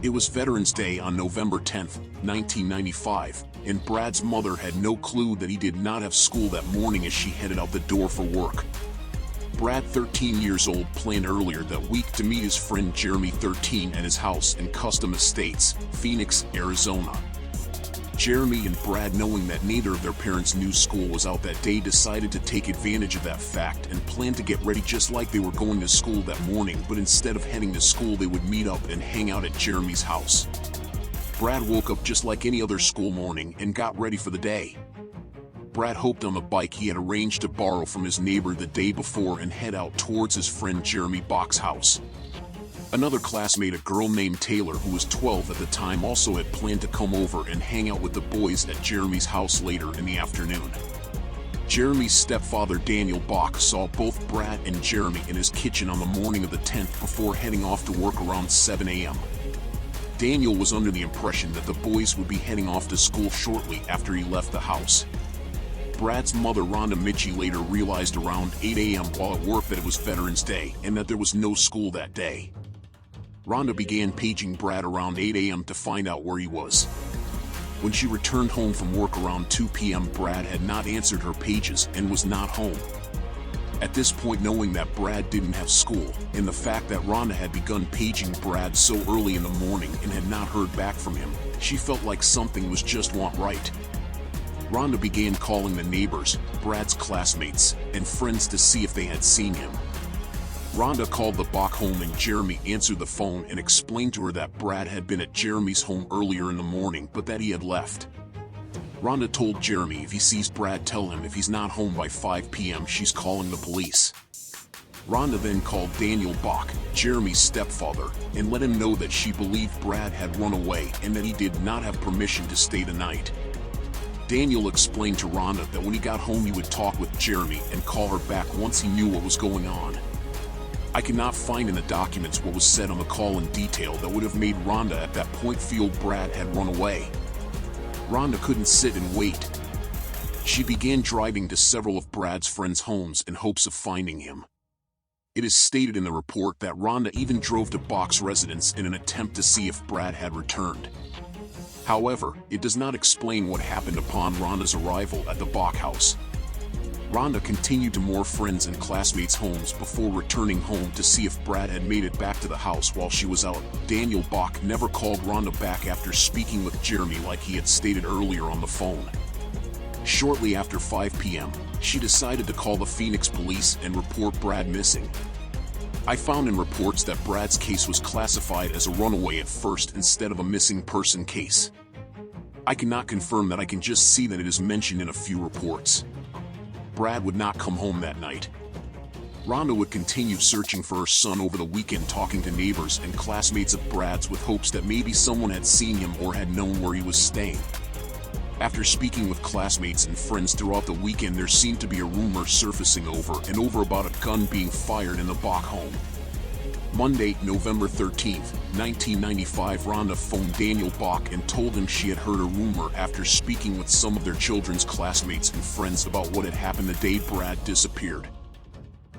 It was Veterans Day on November 10th, 1995, and Brad's mother had no clue that he did not have school that morning as she headed out the door for work. Brad, 13 years old, planned earlier that week to meet his friend Jeremy, 13, at his house in Custom Estates, Phoenix, Arizona. Jeremy and Brad, knowing that neither of their parents knew school was out that day, decided to take advantage of that fact and planned to get ready just like they were going to school that morning, but instead of heading to school they would meet up and hang out at Jeremy's house. Brad woke up just like any other school morning and got ready for the day. Brad hoped on the bike he had arranged to borrow from his neighbor the day before and head out towards his friend Jeremy Bach's house. Another classmate, a girl named Taylor who was 12 at the time, also had planned to come over and hang out with the boys at Jeremy's house later in the afternoon. Jeremy's stepfather Daniel Bach saw both Brad and Jeremy in his kitchen on the morning of the 10th before heading off to work around 7 a.m. Daniel was under the impression that the boys would be heading off to school shortly after he left the house. Brad's mother, Rhonda Mitchie, later realized around 8 a.m. while at work that it was Veterans Day and that there was no school that day. Rhonda began paging Brad around 8 a.m. to find out where he was. When she returned home from work around 2 p.m., Brad had not answered her pages and was not home. At this point, knowing that Brad didn't have school, and the fact that Rhonda had begun paging Brad so early in the morning and had not heard back from him, she felt like something was just not right. Rhonda began calling the neighbors, Brad's classmates, and friends to see if they had seen him. Rhonda called the Bach home and Jeremy answered the phone and explained to her that Brad had been at Jeremy's home earlier in the morning but that he had left. Rhonda told Jeremy if he sees Brad, tell him if he's not home by 5 p.m. she's calling the police. Rhonda then called Daniel Bach, Jeremy's stepfather, and let him know that she believed Brad had run away and that he did not have permission to stay the night. Daniel explained to Rhonda that when he got home he would talk with Jeremy and call her back once he knew what was going on. I cannot find in the documents what was said on the call in detail that would have made Rhonda at that point feel Brad had run away. Rhonda couldn't sit and wait. She began driving to several of Brad's friends' homes in hopes of finding him. It is stated in the report that Rhonda even drove to Bach's residence in an attempt to see if Brad had returned. However, it does not explain what happened upon Rhonda's arrival at the Bach house. Rhonda continued to more friends' and classmates' homes before returning home to see if Brad had made it back to the house while she was out. Daniel Bach never called Rhonda back after speaking with Jeremy like he had stated earlier on the phone. Shortly after 5 p.m., she decided to call the Phoenix police and report Brad missing. I found in reports that Brad's case was classified as a runaway at first instead of a missing person case. I cannot confirm that, I can just see that it is mentioned in a few reports. Brad would not come home that night. Rhonda would continue searching for her son over the weekend, talking to neighbors and classmates of Brad's with hopes that maybe someone had seen him or had known where he was staying. After speaking with classmates and friends throughout the weekend, there seemed to be a rumor surfacing over and over about a gun being fired in the Bach home. Monday, November 13th, 1995, Rhonda phoned Daniel Bach and told him she had heard a rumor after speaking with some of their children's classmates and friends about what had happened the day Brad disappeared.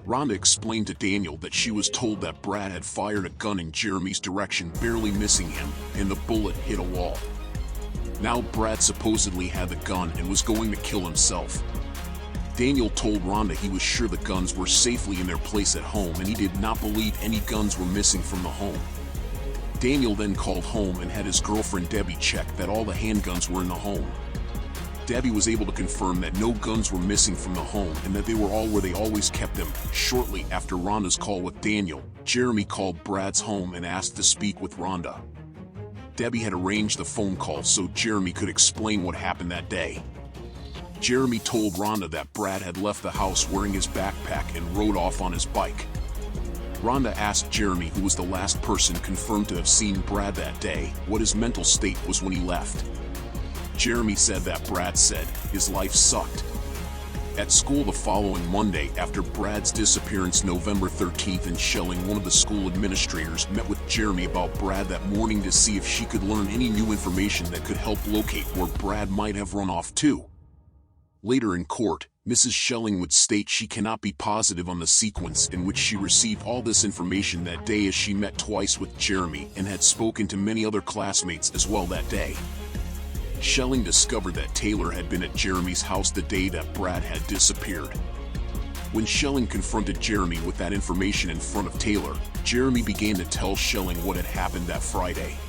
Rhonda explained to Daniel that she was told that Brad had fired a gun in Jeremy's direction, barely missing him, and the bullet hit a wall. Now Brad supposedly had the gun and was going to kill himself. Daniel told Rhonda he was sure the guns were safely in their place at home and he did not believe any guns were missing from the home. Daniel then called home and had his girlfriend Debbie check that all the handguns were in the home. Debbie was able to confirm that no guns were missing from the home and that they were all where they always kept them. Shortly after Rhonda's call with Daniel, Jeremy called Brad's home and asked to speak with Rhonda. Debbie had arranged the phone call so Jeremy could explain what happened that day. Jeremy told Rhonda that Brad had left the house wearing his backpack and rode off on his bike. Rhonda asked Jeremy, who was the last person confirmed to have seen Brad that day, what his mental state was when he left. Jeremy said that Brad said his life sucked. At school the following Monday, after Brad's disappearance November 13th in Shelling, one of the school administrators met with Jeremy about Brad that morning to see if she could learn any new information that could help locate where Brad might have run off to. Later in court, Mrs. Schelling would state she cannot be positive on the sequence in which she received all this information that day, as she met twice with Jeremy and had spoken to many other classmates as well that day. Schelling discovered that Taylor had been at Jeremy's house the day that Brad had disappeared. When Schelling confronted Jeremy with that information in front of Taylor, Jeremy began to tell Schelling what had happened that Friday.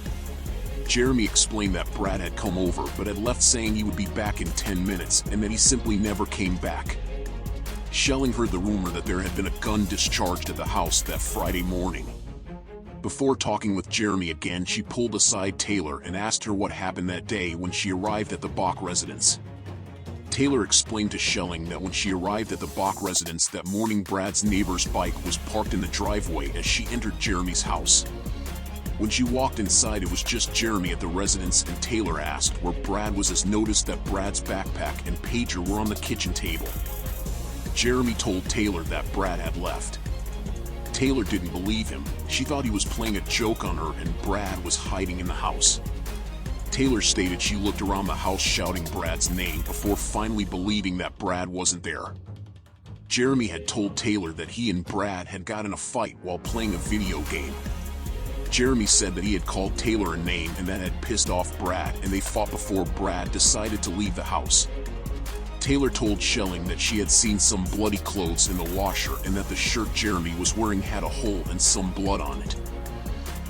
Jeremy explained that Brad had come over but had left, saying he would be back in 10 minutes and that he simply never came back. Schelling heard the rumor that there had been a gun discharged at the house that Friday morning. Before talking with Jeremy again, she pulled aside Taylor and asked her what happened that day when she arrived at the Bach residence. Taylor explained to Schelling that when she arrived at the Bach residence that morning, Brad's neighbor's bike was parked in the driveway as she entered Jeremy's house. When she walked inside, it was just Jeremy at the residence, and Taylor asked where Brad was, as noticed that Brad's backpack and pager were on the kitchen table. Jeremy told Taylor that Brad had left. Taylor didn't believe him. She thought he was playing a joke on her and Brad was hiding in the house. Taylor stated she looked around the house shouting Brad's name before finally believing that Brad wasn't there. Jeremy had told Taylor that he and Brad had got in a fight while playing a video game. Jeremy said that he had called Taylor a name and that had pissed off Brad, and they fought before Brad decided to leave the house. Taylor told Schelling that she had seen some bloody clothes in the washer and that the shirt Jeremy was wearing had a hole and some blood on it.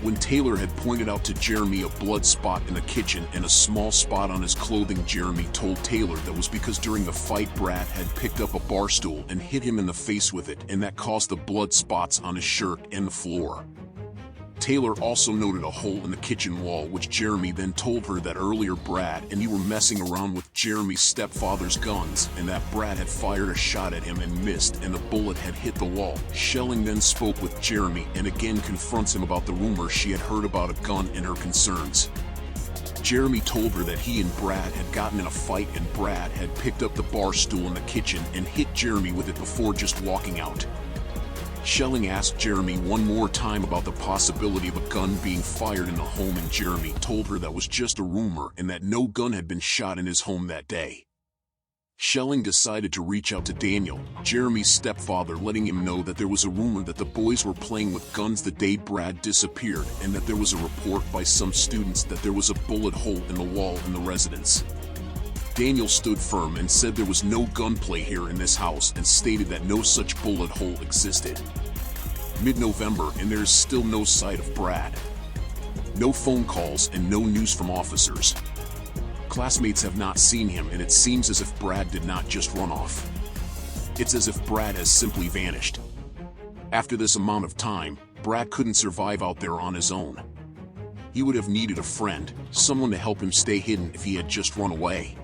When Taylor had pointed out to Jeremy a blood spot in the kitchen and a small spot on his clothing, Jeremy told Taylor that was because during the fight Brad had picked up a bar stool and hit him in the face with it, and that caused the blood spots on his shirt and the floor. Taylor also noted a hole in the kitchen wall, which Jeremy then told her that earlier Brad and he were messing around with Jeremy's stepfather's guns and that Brad had fired a shot at him and missed and the bullet had hit the wall. Schelling then spoke with Jeremy and again confronts him about the rumor she had heard about a gun and her concerns. Jeremy told her that he and Brad had gotten in a fight and Brad had picked up the bar stool in the kitchen and hit Jeremy with it before just walking out. Schelling asked Jeremy one more time about the possibility of a gun being fired in the home, and Jeremy told her that was just a rumor and that no gun had been shot in his home that day. Schelling decided to reach out to Daniel, Jeremy's stepfather, letting him know that there was a rumor that the boys were playing with guns the day Brad disappeared and that there was a report by some students that there was a bullet hole in the wall in the residence. Daniel stood firm and said there was no gunplay here in this house and stated that no such bullet hole existed. Mid-November, and there is still no sight of Brad. No phone calls and no news from officers. Classmates have not seen him, and it seems as if Brad did not just run off. It's as if Brad has simply vanished. After this amount of time, Brad couldn't survive out there on his own. He would have needed a friend, someone to help him stay hidden if he had just run away.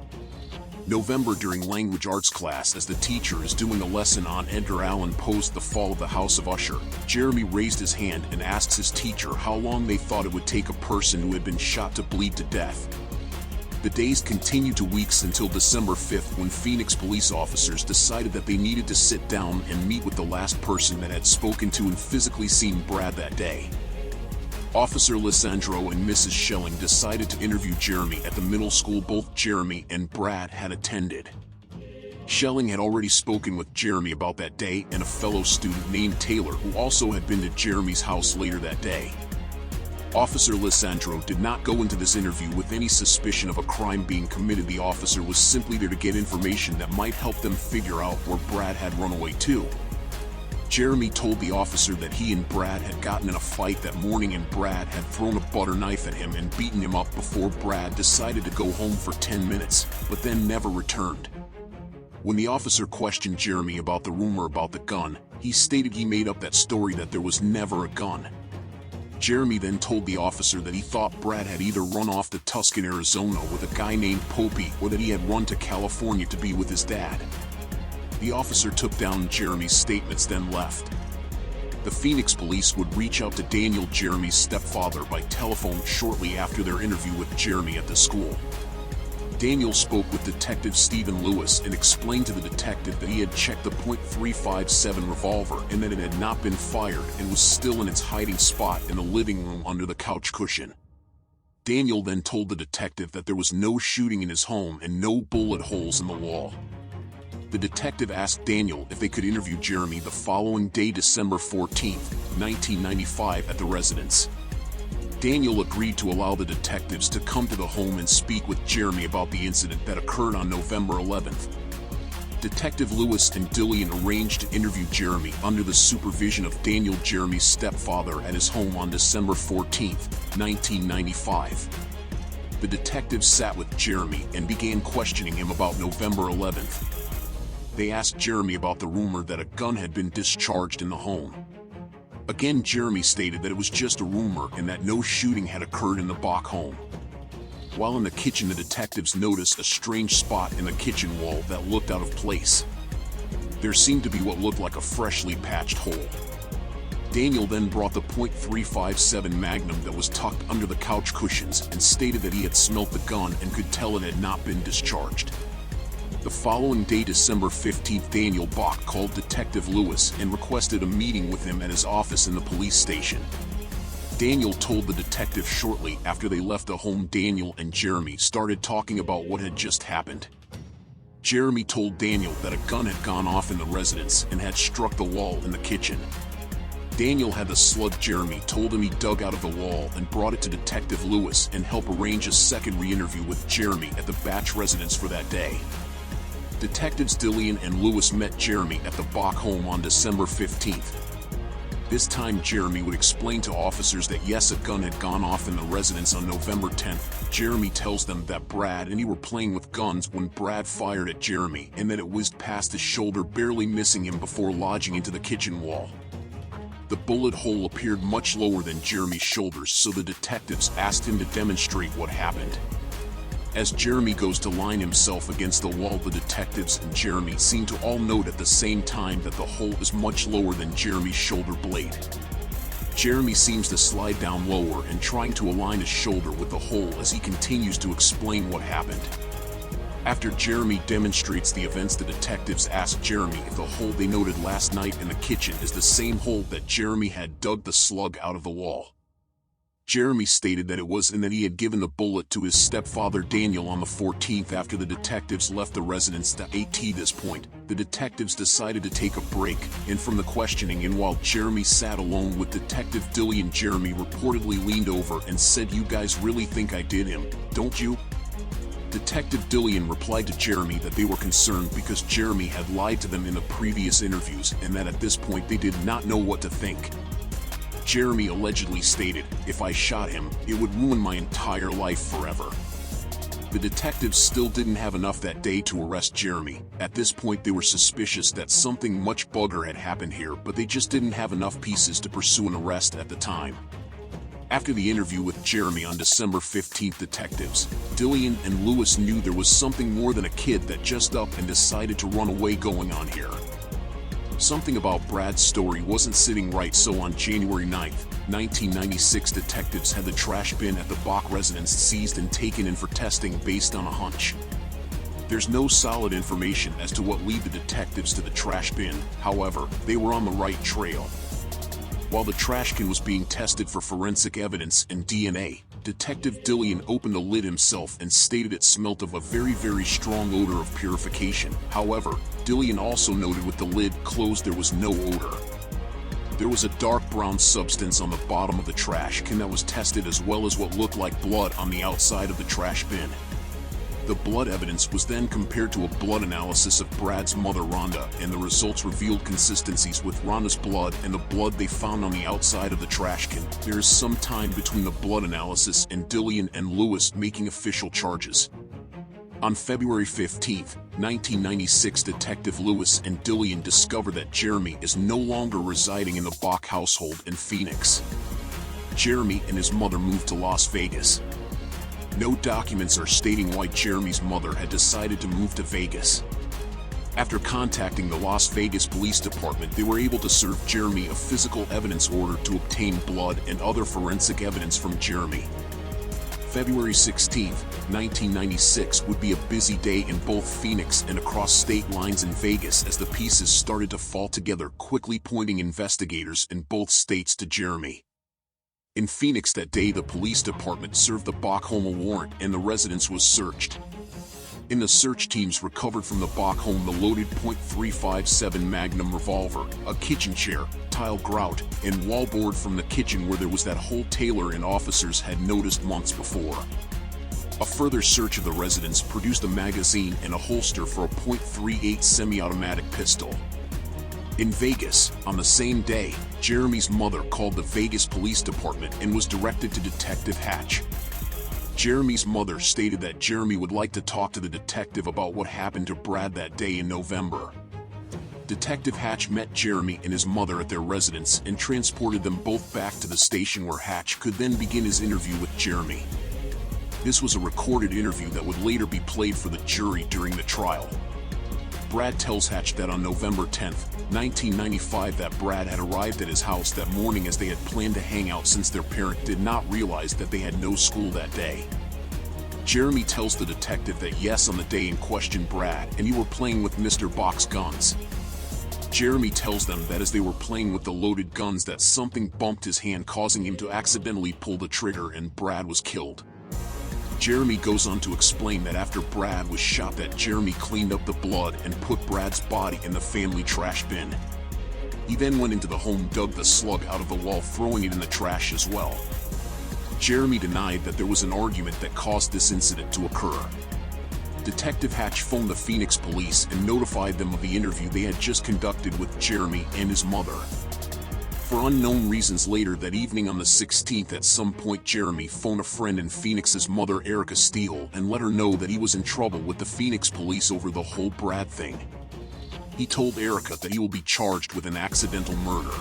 November, during language arts class, as the teacher is doing a lesson on Edgar Allan Poe's The Fall of the House of Usher, Jeremy raised his hand and asks his teacher how long they thought it would take a person who had been shot to bleed to death. The days continued to weeks until December 5th, when Phoenix police officers decided that they needed to sit down and meet with the last person that had spoken to and physically seen Brad that day. Officer Lissandro and Mrs. Schelling decided to interview Jeremy at the middle school both Jeremy and Brad had attended. Schelling had already spoken with Jeremy about that day and a fellow student named Taylor, who also had been to Jeremy's house later that day. Officer Lissandro did not go into this interview with any suspicion of a crime being committed. The officer was simply there to get information that might help them figure out where Brad had run away to. Jeremy told the officer that he and Brad had gotten in a fight that morning and Brad had thrown a butter knife at him and beaten him up before Brad decided to go home for 10 minutes, but then never returned. When the officer questioned Jeremy about the rumor about the gun, he stated he made up that story, that there was never a gun. Jeremy then told the officer that he thought Brad had either run off to Tucson, Arizona with a guy named Popey, or that he had run to California to be with his dad. The officer took down Jeremy's statements, then left. The Phoenix police would reach out to Daniel, Jeremy's stepfather, by telephone shortly after their interview with Jeremy at the school. Daniel spoke with Detective Stephen Lewis and explained to the detective that he had checked the .357 revolver and that it had not been fired and was still in its hiding spot in the living room under the couch cushion. Daniel then told the detective that there was no shooting in his home and no bullet holes in the wall. The detective asked Daniel if they could interview Jeremy the following day, December 14, 1995, at the residence. Daniel agreed to allow the detectives to come to the home and speak with Jeremy about the incident that occurred on November 11th. Detective Lewis and Dillian arranged to interview Jeremy under the supervision of Daniel, Jeremy's stepfather, at his home on December 14, 1995. The detectives sat with Jeremy and began questioning him about November 11th. They asked Jeremy about the rumor that a gun had been discharged in the home. Again, Jeremy stated that it was just a rumor and that no shooting had occurred in the Bach home. While in the kitchen, the detectives noticed a strange spot in the kitchen wall that looked out of place. There seemed to be what looked like a freshly patched hole. Daniel then brought the .357 Magnum that was tucked under the couch cushions and stated that he had smelt the gun and could tell it had not been discharged. The following day, December 15th, Daniel Bach called Detective Lewis and requested a meeting with him at his office in the police station. Daniel told the detective shortly after they left the home. Daniel and Jeremy started talking about what had just happened. Jeremy told Daniel that a gun had gone off in the residence and had struck the wall in the kitchen. Daniel had the slug Jeremy told him he dug out of the wall and brought it to Detective Lewis and helped arrange a second re-interview with Jeremy at the Bach residence for that day. Detectives Dillian and Lewis met Jeremy at the Bach home on December 15th. This time, Jeremy would explain to officers that yes, a gun had gone off in the residence on November 10th. Jeremy tells them that Brad and he were playing with guns when Brad fired at Jeremy and that it whizzed past his shoulder, barely missing him before lodging into the kitchen wall. The bullet hole appeared much lower than Jeremy's shoulders, so the detectives asked him to demonstrate what happened. As Jeremy goes to line himself against the wall, the detectives and Jeremy seem to all note at the same time that the hole is much lower than Jeremy's shoulder blade. Jeremy seems to slide down lower and trying to align his shoulder with the hole as he continues to explain what happened. After Jeremy demonstrates the events, the detectives ask Jeremy if the hole they noted last night in the kitchen is the same hole that Jeremy had dug the slug out of the wall. Jeremy stated that it was, and that he had given the bullet to his stepfather Daniel on the 14th after the detectives left the residence. At this point, the detectives decided to take a break, and from the questioning, and while Jeremy sat alone with Detective Dillian, Jeremy reportedly leaned over and said, "You guys really think I did him, don't you?" Detective Dillian replied to Jeremy that they were concerned because Jeremy had lied to them in the previous interviews and that at this point they did not know what to think. Jeremy allegedly stated, "If I shot him, it would ruin my entire life forever." The detectives still didn't have enough that day to arrest Jeremy. At this point they were suspicious that something much bugger had happened here, but they just didn't have enough pieces to pursue an arrest at the time. After the interview with Jeremy on December 15th, detectives Dillian and Lewis knew there was something more than a kid that just up and decided to run away going on here. Something about Brad's story wasn't sitting right, so on January 9th, 1996, detectives had the trash bin at the Bach residence seized and taken in for testing based on a hunch. There's no solid information as to what led the detectives to the trash bin, however, they were on the right trail. While the trash can was being tested for forensic evidence and DNA, Detective Dillian opened the lid himself and stated it smelt of a very strong odor of purification. However, Dillian also noted with the lid closed there was no odor. There was a dark brown substance on the bottom of the trash can that was tested, as well as what looked like blood on the outside of the trash bin. The blood evidence was then compared to a blood analysis of Brad's mother, Rhonda, and the results revealed consistencies with Rhonda's blood and the blood they found on the outside of the trash can. There is some time between the blood analysis and Dillian and Lewis making official charges. On February 15, 1996, Detective Lewis and Dillian discover that Jeremy is no longer residing in the Bach household in Phoenix. Jeremy and his mother moved to Las Vegas. No documents are stating why Jeremy's mother had decided to move to Vegas. After contacting the Las Vegas Police Department, they were able to serve Jeremy a physical evidence order to obtain blood and other forensic evidence from Jeremy. February 16, 1996 would be a busy day in both Phoenix and across state lines in Vegas as the pieces started to fall together, quickly pointing investigators in both states to Jeremy. In Phoenix that day, the police department served the Bach home a warrant and the residence was searched. In the search teams recovered from the Bach home the loaded .357 Magnum revolver, a kitchen chair, tile grout, and wallboard from the kitchen where there was that hole Taylor and officers had noticed months before. A further search of the residence produced a magazine and a holster for a .38 semi-automatic pistol. In Vegas, on the same day, Jeremy's mother called the Vegas Police Department and was directed to Detective Hatch. Jeremy's mother stated that Jeremy would like to talk to the detective about what happened to Brad that day in November. Detective Hatch met Jeremy and his mother at their residence and transported them both back to the station where Hatch could then begin his interview with Jeremy. This was a recorded interview that would later be played for the jury during the trial. Brad tells Hatch that on November 10, 1995 that Brad had arrived at his house that morning as they had planned to hang out since their parent did not realize that they had no school that day. Jeremy tells the detective that yes, on the day in question Brad and he were playing with Mr. Bach's guns. Jeremy tells them that as they were playing with the loaded guns that something bumped his hand causing him to accidentally pull the trigger and Brad was killed. Jeremy goes on to explain that after Brad was shot that Jeremy cleaned up the blood and put Brad's body in the family trash bin. He then went into the home, dug the slug out of the wall, throwing it in the trash as well. Jeremy denied that there was an argument that caused this incident to occur. Detective Hatch phoned the Phoenix police and notified them of the interview they had just conducted with Jeremy and his mother. For unknown reasons later that evening on the 16th at some point Jeremy phoned a friend in Phoenix's mother Erica Steele and let her know that he was in trouble with the Phoenix police over the whole Brad thing. He told Erica that he will be charged with an accidental murder.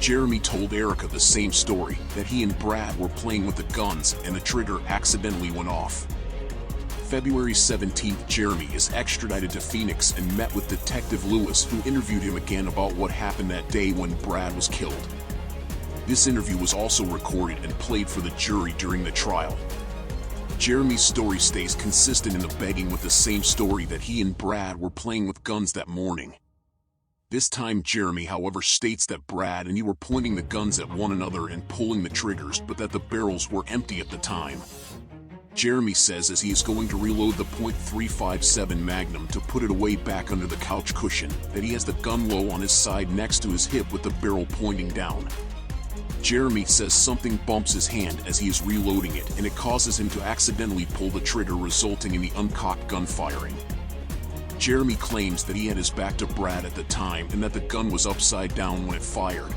Jeremy told Erica the same story, that he and Brad were playing with the guns and the trigger accidentally went off. February 17th, Jeremy is extradited to Phoenix and met with Detective Lewis, who interviewed him again about what happened that day when Brad was killed. This interview was also recorded and played for the jury during the trial. Jeremy's story stays consistent in the begging with the same story that he and Brad were playing with guns that morning. This time Jeremy, however, states that Brad and he were pointing the guns at one another and pulling the triggers, but that the barrels were empty at the time. Jeremy says as he is going to reload the .357 Magnum to put it away back under the couch cushion, that he has the gun low on his side next to his hip with the barrel pointing down. Jeremy says something bumps his hand as he is reloading it and it causes him to accidentally pull the trigger, resulting in the uncocked gun firing. Jeremy claims that he had his back to Brad at the time and that the gun was upside down when it fired.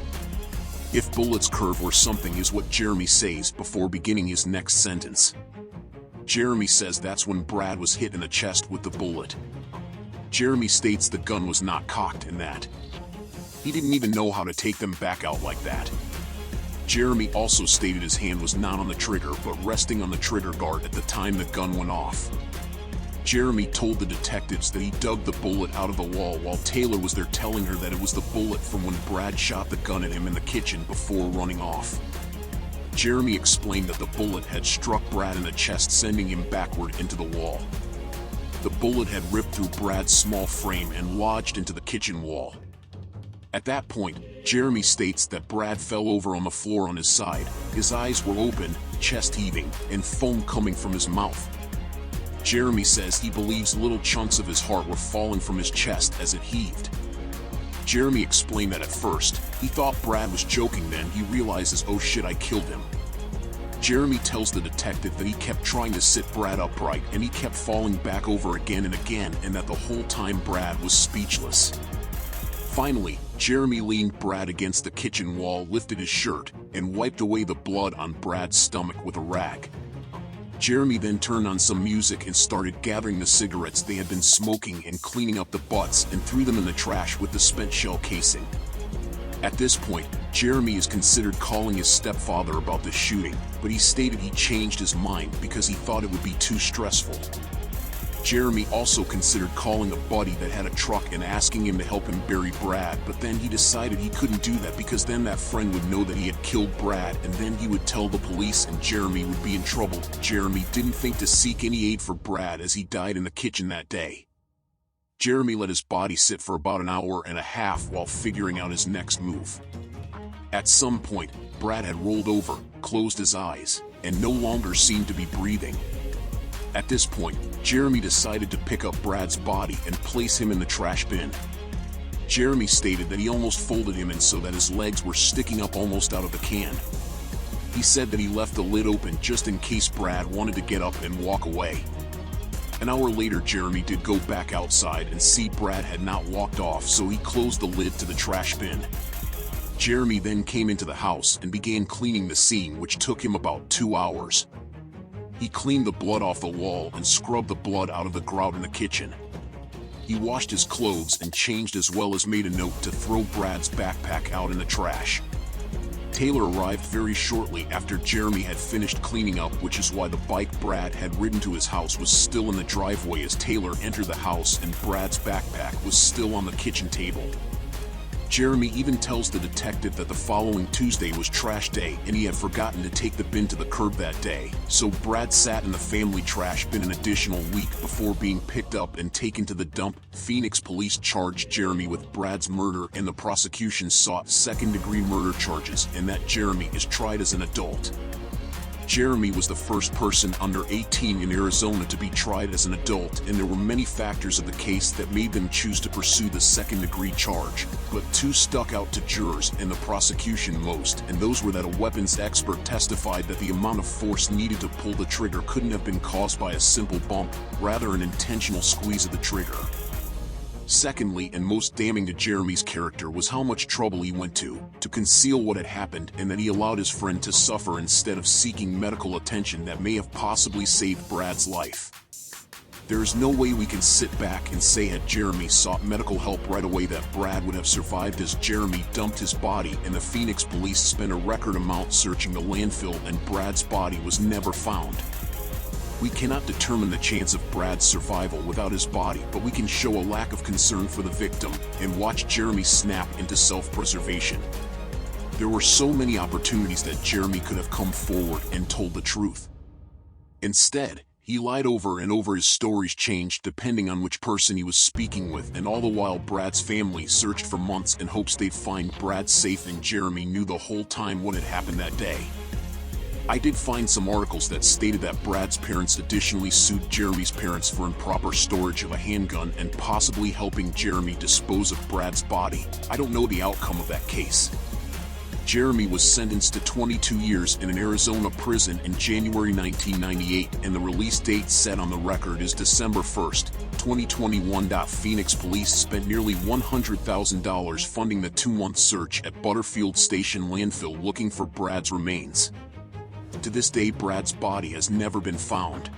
If bullets curve or something is what Jeremy says before beginning his next sentence. Jeremy says that's when Brad was hit in the chest with the bullet. Jeremy states the gun was not cocked and that he didn't even know how to take them back out like that. Jeremy also stated his hand was not on the trigger but resting on the trigger guard at the time the gun went off. Jeremy told the detectives that he dug the bullet out of the wall while Taylor was there telling her that it was the bullet from when Brad shot the gun at him in the kitchen before running off. Jeremy explained that the bullet had struck Brad in the chest, sending him backward into the wall. The bullet had ripped through Brad's small frame and lodged into the kitchen wall. At that point, Jeremy states that Brad fell over on the floor on his side. His eyes were open, chest heaving, and foam coming from his mouth. Jeremy says he believes little chunks of his heart were falling from his chest as it heaved. Jeremy explained that at first, he thought Brad was joking, then he realizes, oh shit, I killed him. Jeremy tells the detective that he kept trying to sit Brad upright and he kept falling back over again and again, and that the whole time Brad was speechless. Finally, Jeremy leaned Brad against the kitchen wall, lifted his shirt, and wiped away the blood on Brad's stomach with a rag. Jeremy then turned on some music and started gathering the cigarettes they had been smoking and cleaning up the butts and threw them in the trash with the spent shell casing. At this point, Jeremy is considered calling his stepfather about the shooting, but he stated he changed his mind because he thought it would be too stressful. Jeremy also considered calling a buddy that had a truck and asking him to help him bury Brad, but then he decided he couldn't do that because then that friend would know that he had killed Brad and then he would tell the police and Jeremy would be in trouble. Jeremy didn't think to seek any aid for Brad as he died in the kitchen that day. Jeremy let his body sit for about an hour and a half while figuring out his next move. At some point, Brad had rolled over, closed his eyes, and no longer seemed to be breathing. At this point, Jeremy decided to pick up Brad's body and place him in the trash bin. Jeremy stated that he almost folded him in so that his legs were sticking up almost out of the can. He said that he left the lid open just in case Brad wanted to get up and walk away. An hour later, Jeremy did go back outside and see Brad had not walked off, so he closed the lid to the trash bin. Jeremy then came into the house and began cleaning the scene, which took him about 2 hours. He cleaned the blood off the wall and scrubbed the blood out of the grout in the kitchen. He washed his clothes and changed, as well as made a note to throw Brad's backpack out in the trash. Taylor arrived very shortly after Jeremy had finished cleaning up, which is why the bike Brad had ridden to his house was still in the driveway as Taylor entered the house, and Brad's backpack was still on the kitchen table. Jeremy even tells the detective that the following Tuesday was trash day and he had forgotten to take the bin to the curb that day, so Brad sat in the family trash bin an additional week before being picked up and taken to the dump. Phoenix police charged Jeremy with Brad's murder, and the prosecution sought second-degree murder charges, and that Jeremy is tried as an adult. Jeremy was the first person under 18 in Arizona to be tried as an adult, and there were many factors of the case that made them choose to pursue the second-degree charge, but two stuck out to jurors and the prosecution most, and those were that a weapons expert testified that the amount of force needed to pull the trigger couldn't have been caused by a simple bump, rather an intentional squeeze of the trigger. Secondly, and most damning to Jeremy's character, was how much trouble he went to conceal what had happened, and that he allowed his friend to suffer instead of seeking medical attention that may have possibly saved Brad's life. There is no way we can sit back and say had Jeremy sought medical help right away that Brad would have survived, as Jeremy dumped his body and the Phoenix police spent a record amount searching the landfill and Brad's body was never found. We cannot determine the chance of Brad's survival without his body, but we can show a lack of concern for the victim and watch Jeremy snap into self-preservation. There were so many opportunities that Jeremy could have come forward and told the truth. Instead, he lied over and over. His stories changed depending on which person he was speaking with, and all the while Brad's family searched for months in hopes they'd find Brad safe, and Jeremy knew the whole time what had happened that day. I did find some articles that stated that Brad's parents additionally sued Jeremy's parents for improper storage of a handgun and possibly helping Jeremy dispose of Brad's body. I don't know the outcome of that case. Jeremy was sentenced to 22 years in an Arizona prison in January 1998, and the release date set on the record is December 1st, 2021. Phoenix police spent nearly $100,000 funding the 2-month search at Butterfield Station landfill looking for Brad's remains. To this day, Brad's body has never been found.